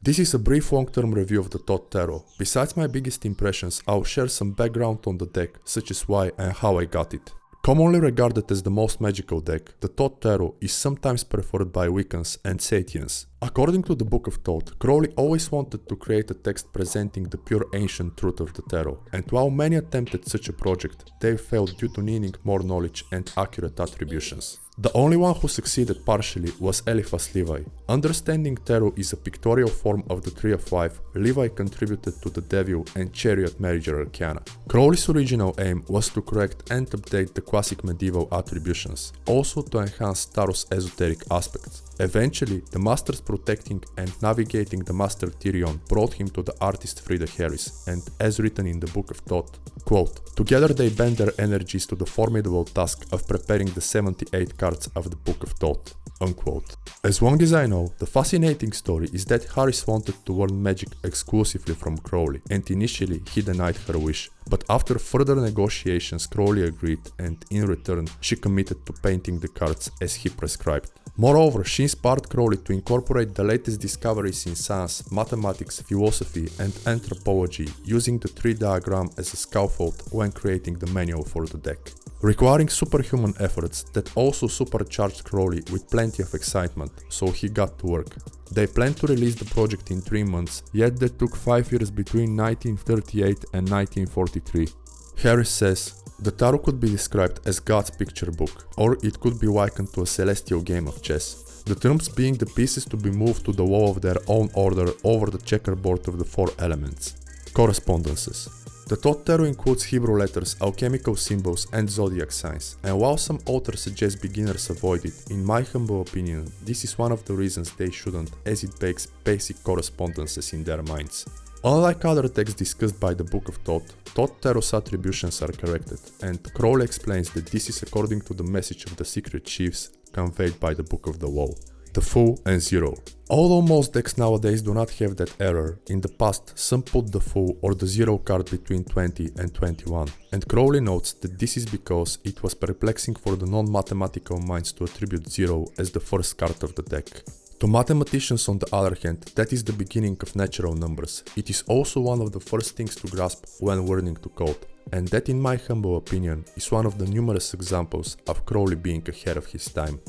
This is a brief long-term review of the Thoth Tarot. Besides my biggest impressions, I'll share some background on the deck, such as why and how I got it. Commonly regarded as the most magical deck, the Thoth Tarot is sometimes preferred by Wiccans and Setians. According to the Book of Thoth, Crowley always wanted to create a text presenting the pure ancient truth of the tarot, and while many attempted such a project, they failed due to needing more knowledge and accurate attributions. The only one who succeeded partially was Eliphas Levi. Understanding tarot is a pictorial form of the Tree of Life. Levi contributed to the Devil and Chariot major arcana. Crowley's original aim was to correct and update the classic medieval attributions, also to enhance tarot's esoteric aspects. Eventually, the masters protecting and navigating the Mega Therion brought him to the artist Freeda Harris, and as written in the Book of Thoth, quote, "Together they bent their energies to the formidable task of preparing the 78 cards of the Book of Thoth," unquote. As long as I know, the fascinating story is that Harris wanted to learn magic exclusively from Crowley, and initially he denied her wish. But after further negotiations, Crowley agreed, and in return, she committed to painting the cards as he prescribed. Moreover, she inspired Crowley to incorporate the latest discoveries in science, mathematics, philosophy, and anthropology, using the tree diagram as a scaffold when creating the manual for the deck. Requiring superhuman efforts that also supercharged Crowley with plenty of excitement, so he got to work. They planned to release the project in 3 months, yet that took 5 years between 1938 and 1943. Harris says, "The tarot could be described as God's picture book, or it could be likened to a celestial game of chess. The terms being the pieces to be moved to the wall of their own order over the checkerboard of the 4 elements." Correspondences. The Thoth Tarot includes Hebrew letters, alchemical symbols, and zodiac signs, and while some authors suggest beginners avoid it, in my humble opinion, this is one of the reasons they shouldn't, as it bakes basic correspondences in their minds. Unlike other texts discussed by the Book of Thoth, Thoth Tarot's attributions are corrected, and Crowley explains that this is according to the message of the secret chiefs conveyed by the Book of the Wall, the Fool and Zero. Although most decks nowadays do not have that error, in the past some put the Fool or the Zero card between 20 and 21, and Crowley notes that this is because it was perplexing for the non-mathematical minds to attribute Zero as the first card of the deck. To mathematicians, on the other hand, that is the beginning of natural numbers. It is also one of the first things to grasp when learning to code, and that, in my humble opinion, is one of the numerous examples of Crowley being ahead of his time.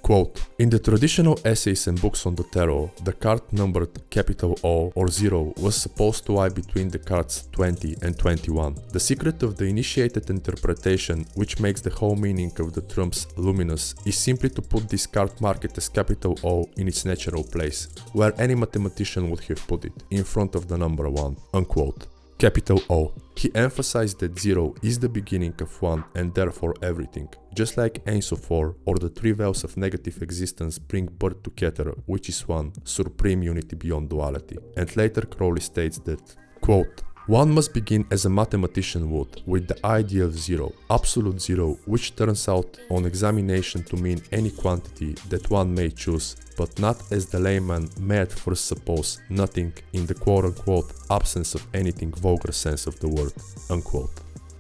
Quote, "In the traditional essays and books on the tarot, the card numbered capital O or 0 was supposed to lie between the cards 20 and 21. The secret of the initiated interpretation, which makes the whole meaning of the terms luminous, is simply to put this card marked as capital O in its natural place, where any mathematician would have put it, in front of the number 1, unquote. Capital O. He emphasized that 0 is the beginning of 1 and therefore everything. Just like Ein Sof 4 or the 3 veils of negative existence bring birth to Keter, which is 1, supreme unity beyond duality." And later Crowley states that, quote, "One must begin as a mathematician would, with the idea of 0, absolute 0, which turns out on examination to mean any quantity that one may choose, but not as the layman may at first suppose, nothing in the quote-unquote absence of anything vulgar sense of the word," unquote.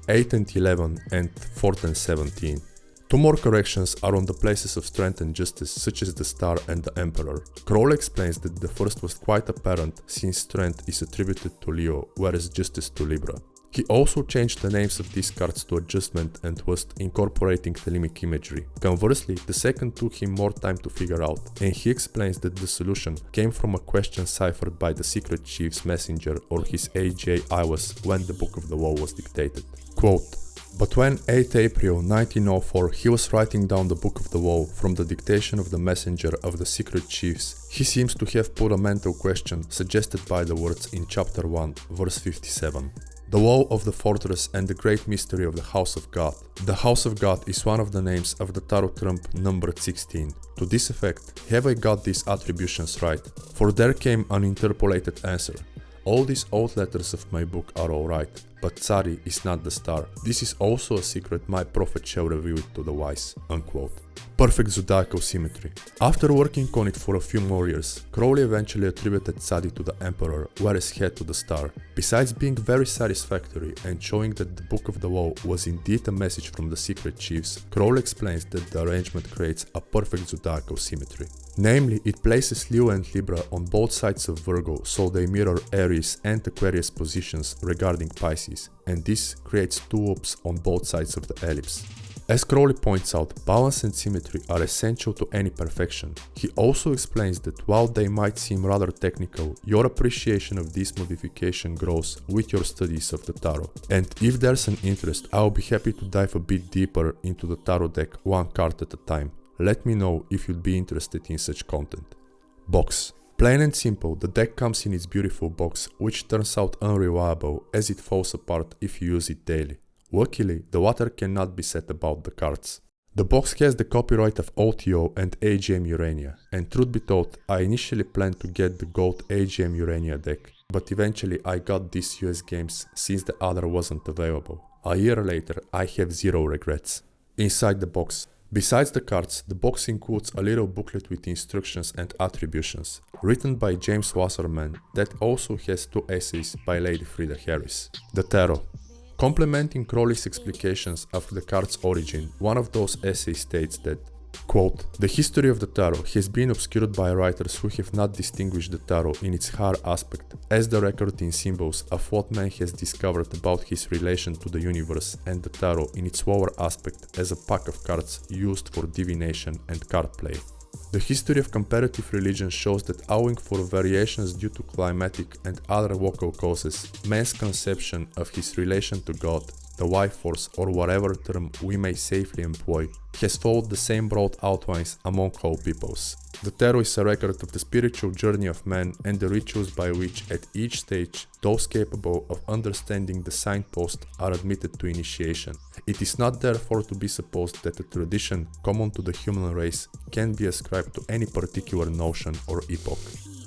8 and 11 and 4 and 17. 2 more corrections are on the places of strength and justice, such as the Star and the Emperor. Crowley explains that the first was quite apparent, since strength is attributed to Leo, whereas justice to Libra. He also changed the names of these cards to adjustment and was incorporating thelemic imagery. Conversely, the second took him more time to figure out, and he explains that the solution came from a question ciphered by the secret chief's messenger or his AJ Iwas when the Book of the Wall was dictated. Quote, "But when 8 April 1904 he was writing down the Book of the Wall from the dictation of the messenger of the secret chiefs, he seems to have put a mental question suggested by the words in chapter 1, verse 57. The wall of the fortress and the great mystery of the House of God. The House of God is one of the names of the tarot trump numbered 16. To this effect, have I got these attributions right? For there came an interpolated answer. All these old letters of my book are alright, but Tsari is not the star. This is also a secret my prophet shall reveal it to the wise," unquote. Perfect Zodiacal Symmetry. After working on it for a few more years, Crowley eventually attributed Sadi to the Emperor, whereas Head to the Star. Besides being very satisfactory and showing that the Book of the Woe was indeed a message from the Secret Chiefs, Crowley explains that the arrangement creates a perfect Zodiacal Symmetry. Namely, it places Leo and Libra on both sides of Virgo, so they mirror Aries and Aquarius positions regarding Pisces, and this creates two orbs on both sides of the ellipse. As Crowley points out, balance and symmetry are essential to any perfection. He also explains that while they might seem rather technical, your appreciation of this modification grows with your studies of the tarot. And if there's an interest, I'll be happy to dive a bit deeper into the tarot deck one card at a time. Let me know if you'd be interested in such content. Box. Plain and simple, the deck comes in its beautiful box, which turns out unreliable as it falls apart if you use it daily. Luckily, the water cannot be said about the cards. The box has the copyright of OTO and AGM Urania, and truth be told, I initially planned to get the gold AGM Urania deck, but eventually I got these US games since the other wasn't available. A year later, I have zero regrets. Inside the box. Besides the cards, the box includes a little booklet with instructions and attributions, written by James Wasserman, that also has two essays by Lady Freeda Harris. The Tarot. Complementing Crowley's explications of the card's origin, one of those essays states that, quote, "The history of the tarot has been obscured by writers who have not distinguished the tarot in its higher aspect as the record in symbols of what man has discovered about his relation to the universe, and the tarot in its lower aspect as a pack of cards used for divination and card play. The history of comparative religion shows that owing for variations due to climatic and other local causes, man's conception of his relation to God, the life force, or whatever term we may safely employ, has followed the same broad outlines among all peoples. The tarot is a record of the spiritual journey of man and the rituals by which, at each stage, those capable of understanding the signpost are admitted to initiation. It is not therefore to be supposed that a tradition common to the human race can be ascribed to any particular notion or epoch.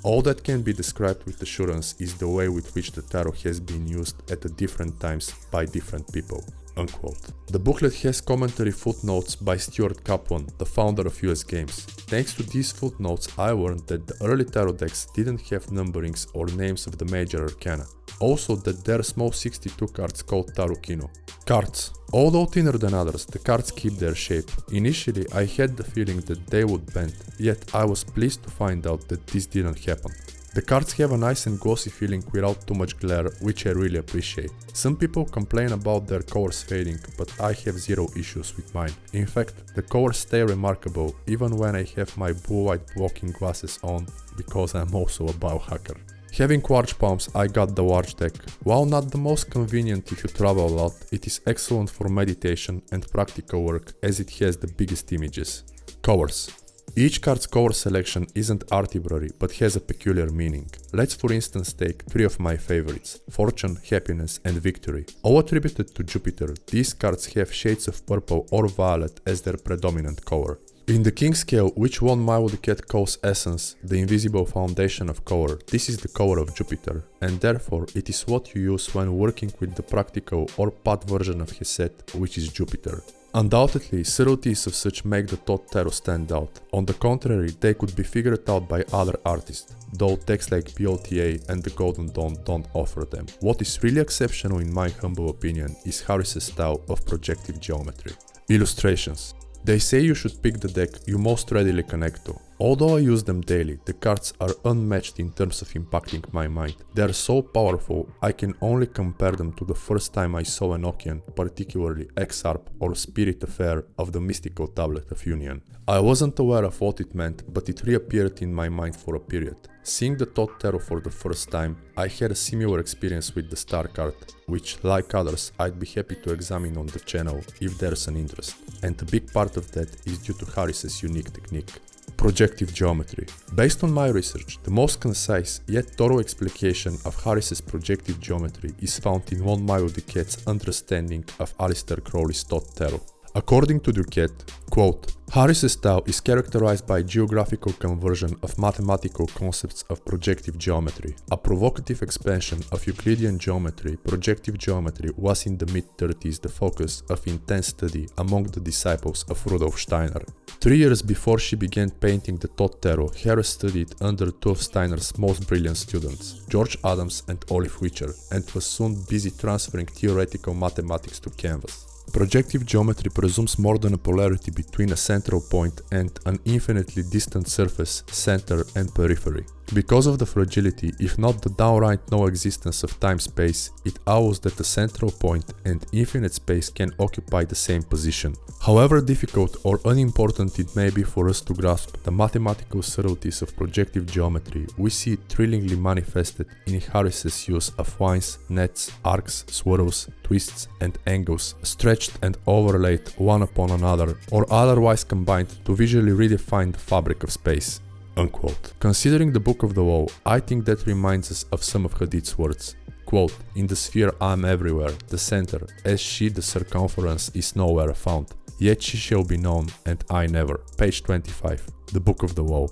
All that can be described with assurance is the way with which the tarot has been used at the different times by different people." Unquote. The booklet has commentary footnotes by Stuart Kaplan, the founder of US Games. Thanks to these footnotes, I learned that the early tarot decks didn't have numberings or names of the major arcana. Also that there are small 62 cards called Tarot-kino. Cards. Although thinner than others, the cards keep their shape. Initially, I had the feeling that they would bend, yet I was pleased to find out that this didn't happen. The cards have a nice and glossy feeling without too much glare, which I really appreciate. Some people complain about their colors fading, but I have zero issues with mine. In fact, the colors stay remarkable even when I have my blue light blocking glasses on, because I'm also a biohacker. Having large palms, I got the large deck. While not the most convenient if you travel a lot, it is excellent for meditation and practical work as it has the biggest images. Colors. Each card's color selection isn't arbitrary but has a peculiar meaning. Let's for instance take three of my favorites: Fortune, Happiness and Victory. All attributed to Jupiter, these cards have shades of purple or violet as their predominant color. In the King scale, which one Mild Cat calls Essence, the invisible foundation of color, this is the color of Jupiter, and therefore it is what you use when working with the practical or path version of his set, which is Jupiter. Undoubtedly, subtleties of such make the Thoth Tarot stand out. On the contrary, they could be figured out by other artists, though texts like POTA and the Golden Dawn don't offer them. What is really exceptional in my humble opinion is Harris's style of projective geometry. Illustrations. They say you should pick the deck you most readily connect to. Although I use them daily, the cards are unmatched in terms of impacting my mind. They are so powerful, I can only compare them to the first time I saw Enochian, particularly Exarp or Spirit Affair of the Mystical Tablet of Union. I wasn't aware of what it meant, but it reappeared in my mind for a period. Seeing the Thoth Tarot for the first time, I had a similar experience with the Star card, which, like others, I'd be happy to examine on the channel if there's an interest. And a big part of that is due to Harris's unique technique. Projective Geometry. Based on my research, the most concise yet thorough explication of Harris's projective geometry is found in one Mild Cat's understanding of Aleister Crowley's Thoth Tarot. According to Duquette, quote, Harris's style is characterized by geographical conversion of mathematical concepts of projective geometry. A provocative expansion of Euclidean geometry, projective geometry was in the mid-30s the focus of intense study among the disciples of Rudolf Steiner. 3 years before she began painting the Thoth Tarot, Harris studied under two of Steiner's most brilliant students, George Adams and Olive Witcher, and was soon busy transferring theoretical mathematics to canvas. Projective geometry presumes more than a polarity between a central point and an infinitely distant surface, center and periphery. Because of the fragility, if not the downright no existence of time-space, it allows that the central point and infinite space can occupy the same position. However difficult or unimportant it may be for us to grasp the mathematical subtleties of projective geometry, we see it thrillingly manifested in Harris's use of lines, nets, arcs, swirls, twists and angles, stretched and overlaid one upon another or otherwise combined to visually redefine the fabric of space. Unquote. Considering the Book of the Law, I think that reminds us of some of Hadith's words. Quote, in the sphere I am everywhere, the center, as she the circumference is nowhere found. Yet she shall be known, and I never. Page 25. The Book of the Law.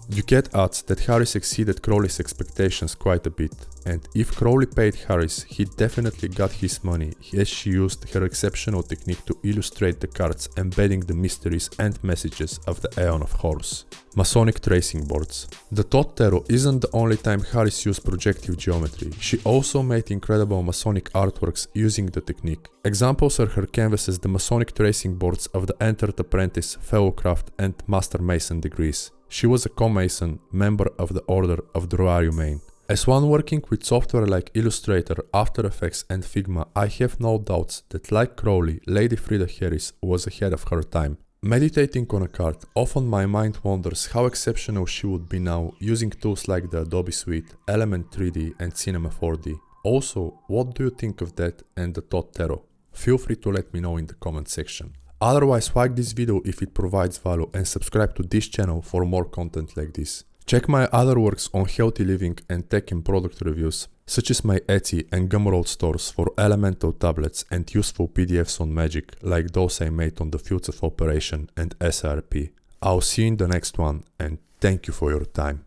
Duquette adds that Harris exceeded Crowley's expectations quite a bit, and if Crowley paid Harris, he definitely got his money as she used her exceptional technique to illustrate the cards embedding the mysteries and messages of the Aeon of Horus. Masonic tracing boards. The Thoth Tarot isn't the only time Harris used projective geometry. She also made incredible Masonic artworks using the technique. Examples are her canvases, the Masonic tracing boards of the Entered Apprentice, Fellowcraft and Master Mason degrees. She was a co-mason, member of the Order of the Royal Humane. As one working with software like Illustrator, After Effects and Figma, I have no doubts that like Crowley, Lady Freeda Harris was ahead of her time. Meditating on a card, often my mind wonders how exceptional she would be now using tools like the Adobe Suite, Element 3D and Cinema 4D. Also, what do you think of that and the Thoth Tarot? Feel free to let me know in the comment section. Otherwise, like this video if it provides value and subscribe to this channel for more content like this. Check my other works on healthy living and tech and product reviews, such as my Etsy and Gumroad stores for elemental tablets and useful PDFs on magic, like those I made on the Fields of Operation and SRP. I'll see you in the next one, and thank you for your time.